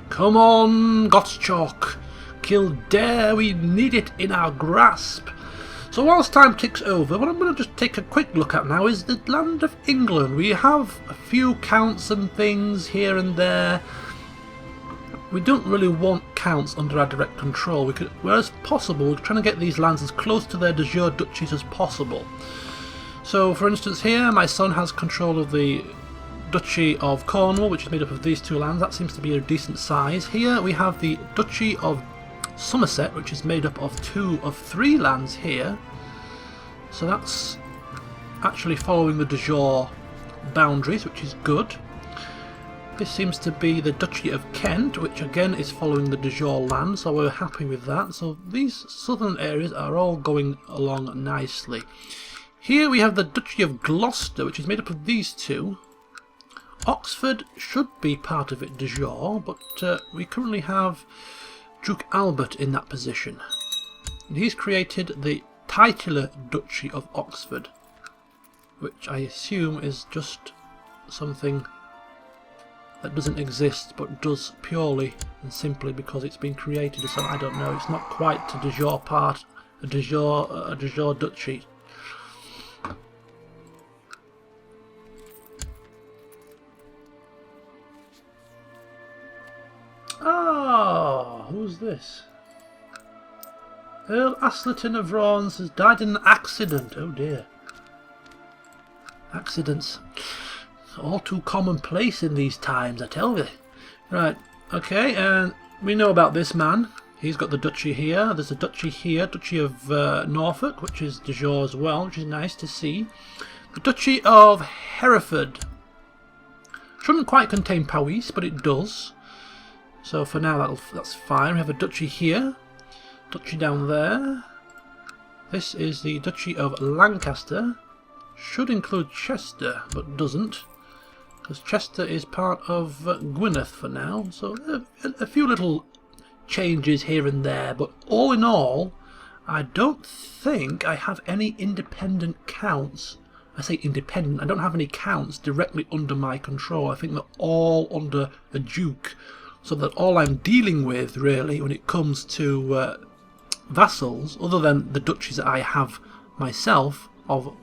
Come on, Gottschalk. Kildare, we need it in our grasp. So whilst time ticks over, what I'm going to just take a quick look at now is the land of England. We have a few counts and things here and there. We don't really want counts under our direct control. Whereas possible, we're trying to get these lands as close to their de jure duchies as possible. So for instance here, my son has control of the Duchy of Cornwall, which is made up of these two lands. That seems to be a decent size. Here we have the Duchy of Somerset, which is made up of 2 of 3 lands here. So that's actually following the de jure boundaries, which is good. This seems to be the Duchy of Kent, which again is following the de jure land, so we're happy with that. So these southern areas are all going along nicely. Here we have the Duchy of Gloucester, which is made up of these 2. Oxford should be part of it de jure, but we currently have Duke Albert in that position. And he's created the titular Duchy of Oxford, which I assume is just something that doesn't exist but does purely and simply because it's been created. So I don't know, it's not quite a de jure part, a de jure duchy. Oh, who's this? Earl Aslerton of Raunds has died in an accident. Oh dear. Accidents. All too commonplace in these times, I tell you. Right, okay, and we know about this man. He's got the duchy here. There's a duchy here, Duchy of Norfolk, which is de jure as well, which is nice to see. The Duchy of Hereford. Shouldn't quite contain Powys, but it does. So for now that's fine. We have a duchy here, duchy down there. This is the Duchy of Lancaster. Should include Chester, but doesn't, because Chester is part of Gwynedd for now. So a few little changes here and there, but all in all, I don't think I have any independent counts. I say independent, I don't have any counts directly under my control. I think they're all under a duke. So that all I'm dealing with, really, when it comes to vassals, other than the duchies that I have myself of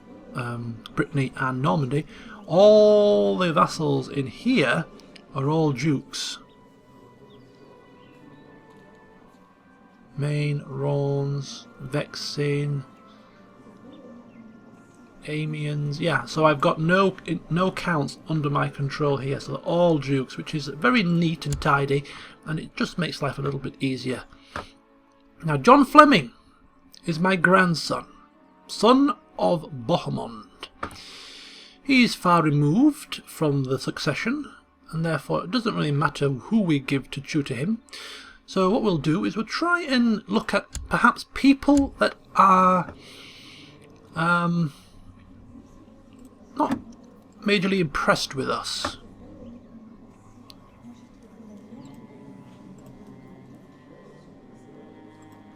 Brittany and Normandy, all the vassals in here are all dukes. Maine, Raunds, Vexin, Amiens, yeah, so I've got no counts under my control here, so they're all dukes, which is very neat and tidy, and it just makes life a little bit easier. Now, John Fleming is my grandson, son of Bohemond. He's far removed from the succession, and therefore it doesn't really matter who we give to tutor him. So what we'll do is we'll try and look at perhaps people that are not majorly impressed with us.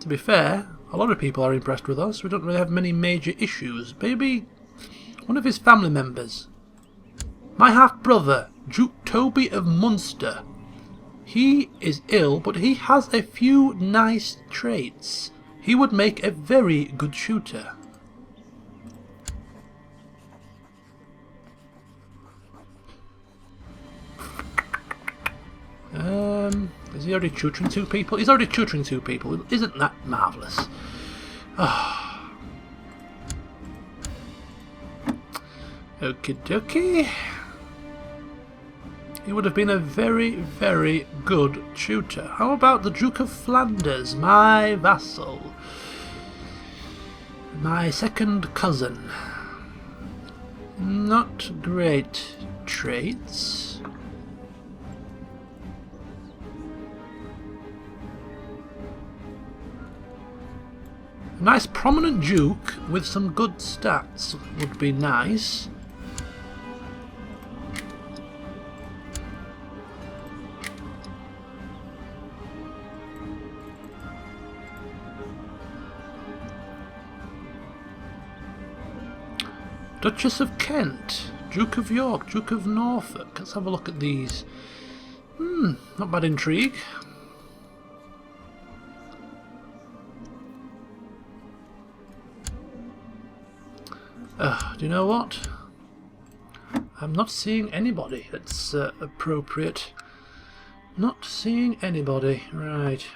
To be fair, a lot of people are impressed with us. We don't really have many major issues. Maybe one of his family members. My half-brother, Duke Toby of Munster. He is ill, but he has a few nice traits. He would make a very good shooter. Is he already tutoring 2 people? He's already tutoring 2 people. Isn't that marvellous? Oh. Okie dokie. He would have been a very, very good tutor. How about the Duke of Flanders, my vassal? My second cousin. Not great traits. A nice prominent duke with some good stats would be nice. Duchess of Kent, Duke of York, Duke of Norfolk. Let's have a look at these. Not bad intrigue. Do you know what? I'm not seeing anybody that's appropriate. Not seeing anybody. Right.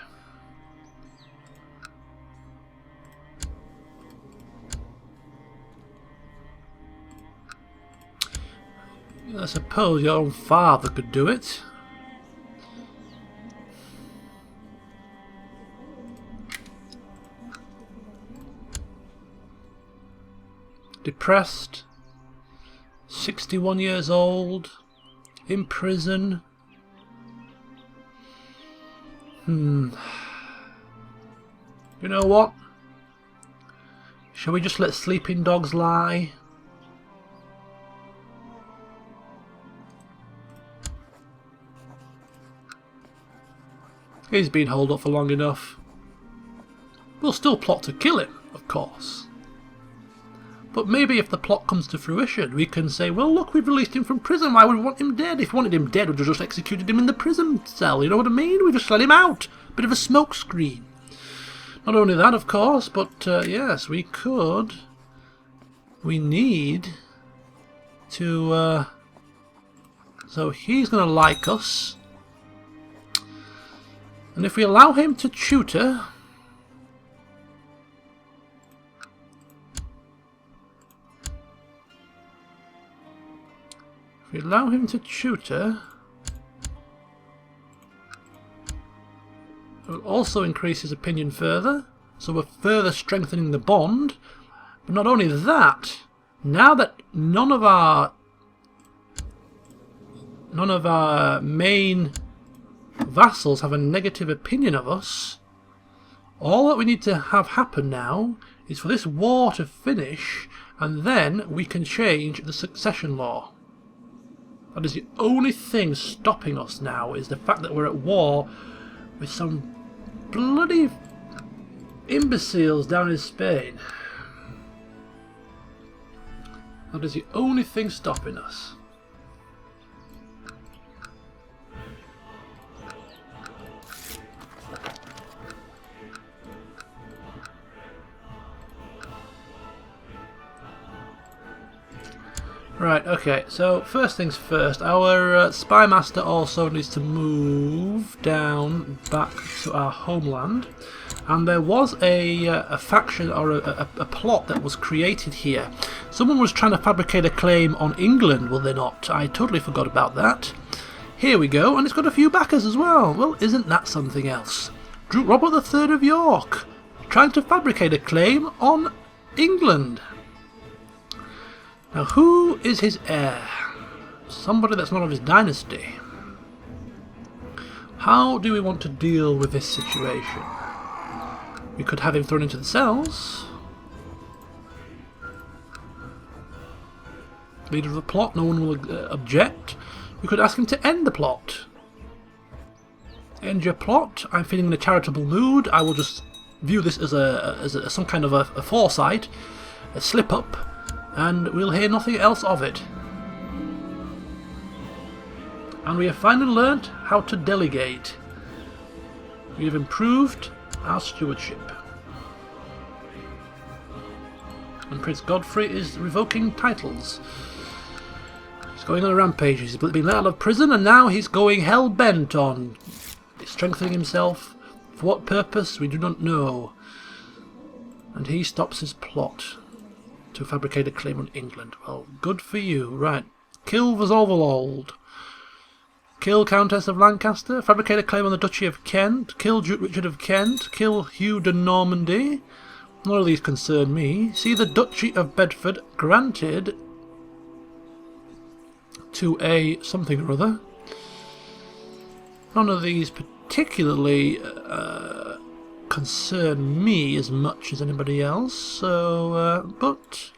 I suppose your own father could do it. Depressed, 61 years old, in prison. You know what? Shall we just let sleeping dogs lie? He's been holed up for long enough. We'll still plot to kill him, of course. But maybe if the plot comes to fruition, we can say, well, look, we've released him from prison. Why would we want him dead? If we wanted him dead, we'd have just executed him in the prison cell. You know what I mean? We just let him out. Bit of a smoke screen. Not only that, of course, but yes, we could. We need to... So he's going to like us. And if we allow him to tutor... If we allow him to tutor... It will also increase his opinion further. So we're further strengthening the bond. But not only that, now that none of our main vassals have a negative opinion of us, all that we need to have happen now is for this war to finish, and then we can change the succession law. That is the only thing stopping us now, is the fact that we're at war with some bloody imbeciles down in Spain. That is the only thing stopping us. Right, okay, so first things first, our spy master also needs to move down back to our homeland, and there was a faction or a plot that was created here. Someone was trying to fabricate a claim on England, were they not? I totally forgot about that. Here we go, and it's got a few backers as well. Well, isn't that something else? Duke Robert III of York, trying to fabricate a claim on England. Now, who is his heir? Somebody that's not of his dynasty. How do we want to deal with this situation? We could have him thrown into the cells. Leader of the plot, no one will object. We could ask him to end the plot. End your plot. I'm feeling in a charitable mood. I will just view this as some kind of a foresight, a slip-up, and we'll hear nothing else of it. And we have finally learnt how to delegate. We have improved our stewardship. And Prince Godfrey is revoking titles. He's going on a rampage. He's been let out of prison, and now he's going hell-bent on strengthening himself. For what purpose, we do not know. And he stops his plot to fabricate a claim on England. Well, good for you. Right. Kill Vassal. Kill Countess of Lancaster. Fabricate a claim on the Duchy of Kent. Kill Duke Richard of Kent. Kill Hugh de Normandy. None of these concern me. See the Duchy of Bedford granted to a something or other. None of these particularly concern me as much as anybody else, so but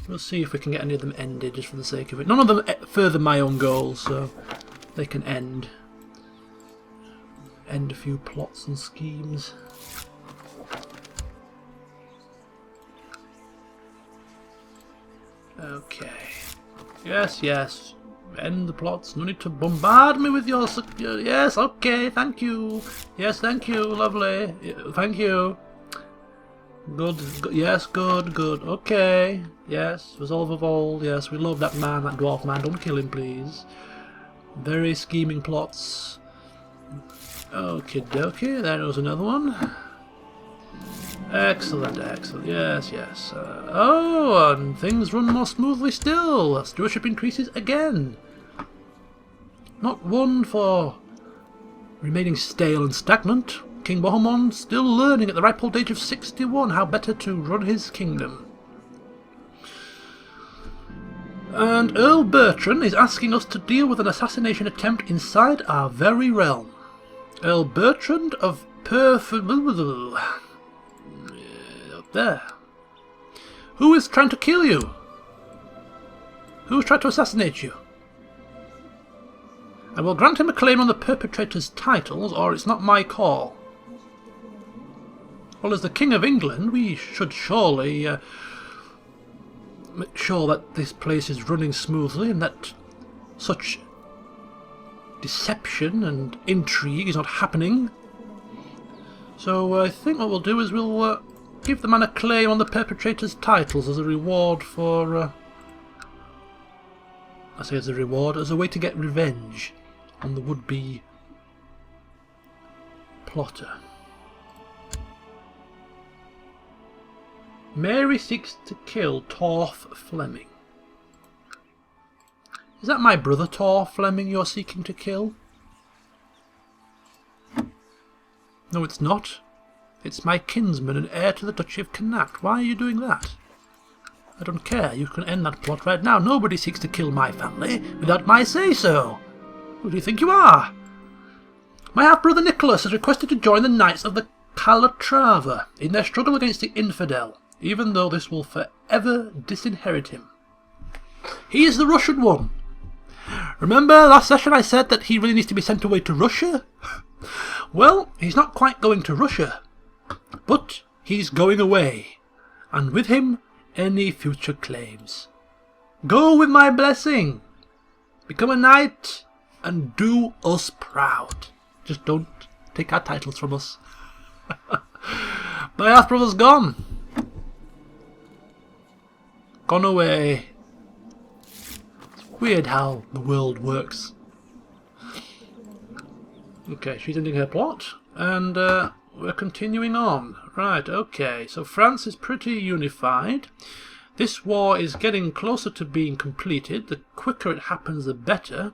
we'll see if we can get any of them ended just for the sake of it. None of them further my own goals, so they can end a few plots and schemes. Okay. Yes, End the plots. No need to bombard me with your... Yes, okay, thank you. Yes, thank you, lovely. Thank you. Good, yes, good. Okay. Yes, resolve of all. Yes, we love that man, that dwarf man. Don't kill him, please. Very scheming plots. Okie dokie, there was another one. Excellent, yes. Oh, and things run more smoothly still. Stewardship increases again. Not one for remaining stale and stagnant. King Bohemond still learning at the ripe old age of 61 how better to run his kingdom. And Earl Bertrand is asking us to deal with an assassination attempt inside our very realm. Earl Bertrand of there. Who is trying to kill you? Who's trying to assassinate you? I will grant him a claim on the perpetrator's titles, or it's not my call. Well, as the King of England, we should surely make sure that this place is running smoothly and that such deception and intrigue is not happening. So I think what we'll do is we'll give the man a claim on the perpetrator's titles as a reward for... I say as a reward, as a way to get revenge on the would-be plotter. Mary seeks to kill Torf Fleming. Is that my brother Torf Fleming you're seeking to kill? No, it's not. It's my kinsman and heir to the Duchy of Connacht. Why are you doing that? I don't care. You can end that plot right now. Nobody seeks to kill my family without my say-so. Who do you think you are? My half-brother Nicholas has requested to join the Knights of the Calatrava in their struggle against the infidel, even though this will forever disinherit him. He is the Russian one. Remember last session I said that he really needs to be sent away to Russia? Well, he's not quite going to Russia, but he's going away, and with him any future claims. Go with my blessing. Become a knight and do us proud. Just don't take our titles from us. My half-brother's gone. Gone away. It's weird how the world works. Okay, she's ending her plot, and we're continuing on. Right, okay, so France is pretty unified. This war is getting closer to being completed. The quicker it happens, the better.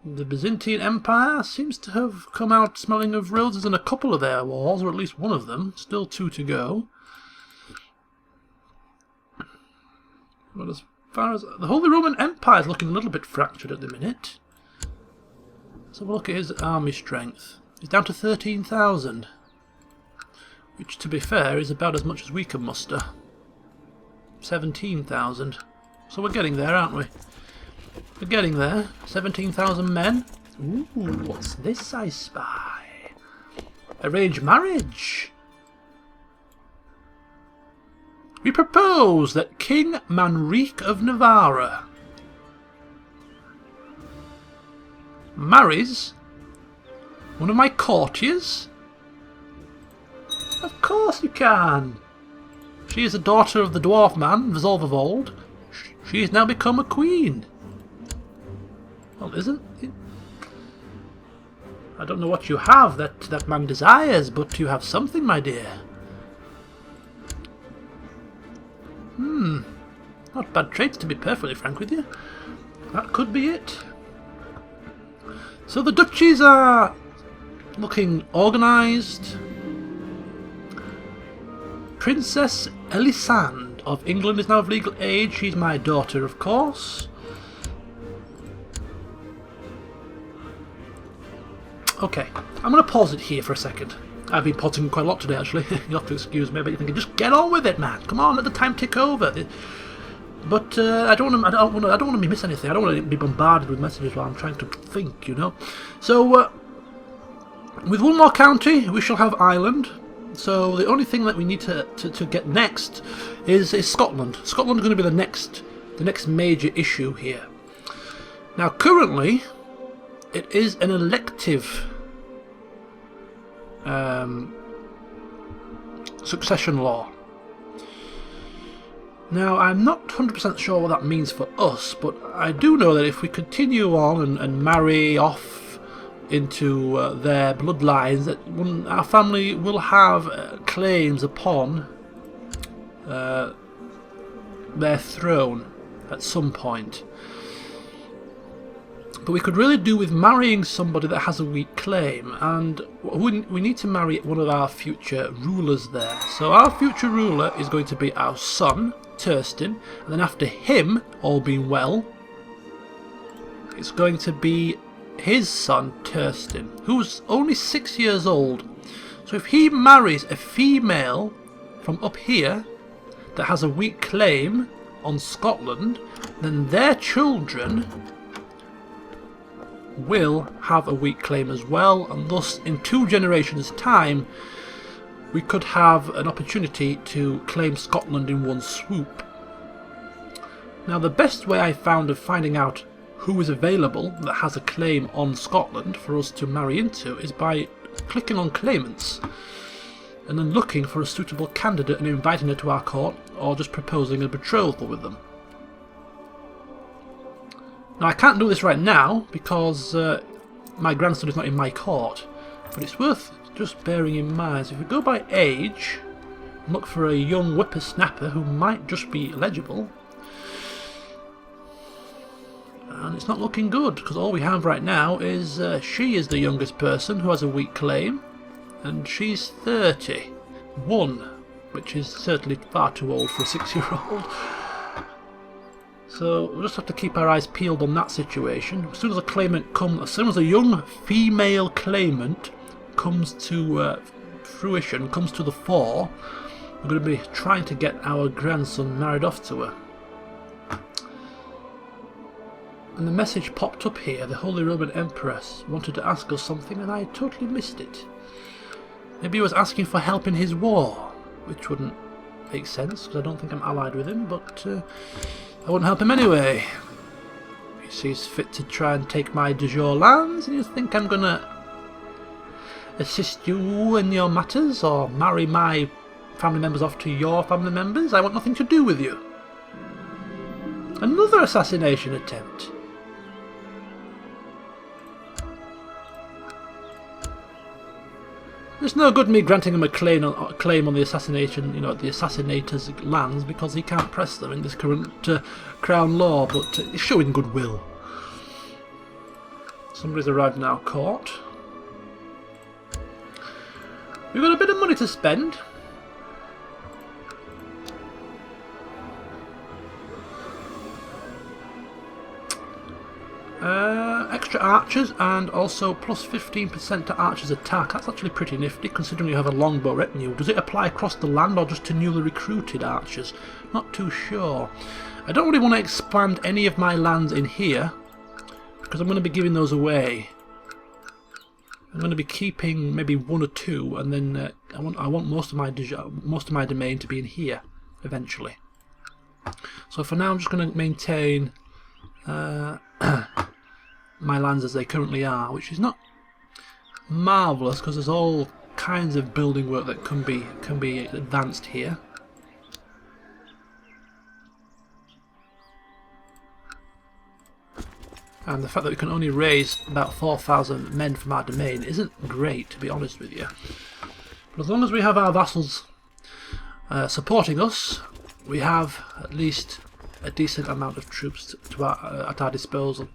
The Byzantine Empire seems to have come out smelling of roses in a couple of their wars, or at least one of them. Still 2 to go. But as far as the Holy Roman Empire is looking a little bit fractured at the minute. Let's have a look at his army strength. He's down to 13,000, which, to be fair, is about as much as we can muster. 17,000. So we're getting there, aren't we? We're getting there. 17,000 men. Ooh, what's this I spy? Arranged marriage. We propose that King Manrique of Navarra marries one of my courtiers? Of course you can. She is a daughter of the dwarf man, Vassal of old. She has now become a queen. Well, isn't it? I don't know what you have that man desires, but you have something, my dear. Not bad traits, to be perfectly frank with you. That could be it. So the duchies are looking organised. Princess Elisande of England is now of legal age. She's my daughter, of course. Okay, I'm going to pause it here for a second. I've been pausing quite a lot today, actually. You'll have to excuse me, but you're thinking, just get on with it, man. Come on, let the time tick over. But I don't want to miss anything. I don't want to be bombarded with messages while I'm trying to think, you know. So, with one more county, we shall have Ireland. So the only thing that we need to get next is Scotland. Scotland is going to be the next major issue here. Now currently it is an elective succession law. Now I'm not 100% sure what that means for us, but I do know that if we continue on and marry off into their bloodlines, that our family will have claims upon their throne at some point. But we could really do with marrying somebody that has a weak claim, and we need to marry one of our future rulers there. So our future ruler is going to be our son, Thurston, and then after him, all being well, it's going to be his son, Thurston, who's only 6 years old. So if he marries a female from up here that has a weak claim on Scotland, then their children will have a weak claim as well, and thus in 2 generations' time we could have an opportunity to claim Scotland in one swoop. Now the best way I found of finding out who is available that has a claim on Scotland for us to marry into is by clicking on claimants and then looking for a suitable candidate and inviting her to our court, or just proposing a betrothal with them. Now I can't do this right now because my grandson is not in my court, but it's worth just bearing in mind. So if we go by age and look for a young whippersnapper who might just be eligible, and it's not looking good because all we have right now is she is the youngest person who has a weak claim, and she's 31, which is certainly far too old for a 6-year-old. So we'll just have to keep our eyes peeled on that situation. As soon as a young female claimant comes to fruition, comes to the fore, we're going to be trying to get our grandson married off to her. And the message popped up here. The Holy Roman Empress wanted to ask us something and I totally missed it. Maybe he was asking for help in his war, which wouldn't make sense because I don't think I'm allied with him, but I wouldn't help him anyway. He sees fit to try and take my de jure lands, and you think I'm gonna assist you in your matters or marry my family members off to your family members? I want nothing to do with you. Another assassination attempt. There's no good me granting him a claim on the assassination, the assassinator's lands, because he can't press them in this current crown law, but he's showing goodwill. Somebody's arrived in our court. We've got a bit of money to spend. Extra archers and also plus 15% to archers attack. That's actually pretty nifty considering you have a longbow retinue. Does it apply across the land or just to newly recruited archers? Not too sure. I don't really want to expand any of my lands in here because I'm going to be giving those away. I'm going to be keeping maybe 1 or 2, and then I want most of my domain to be in here eventually. So for now I'm just going to maintain my lands as they currently are, which is not marvellous because there's all kinds of building work that can be advanced here. And the fact that we can only raise about 4,000 men from our domain isn't great, to be honest with you. But as long as we have our vassals supporting us, we have at least a decent amount of troops at our disposal.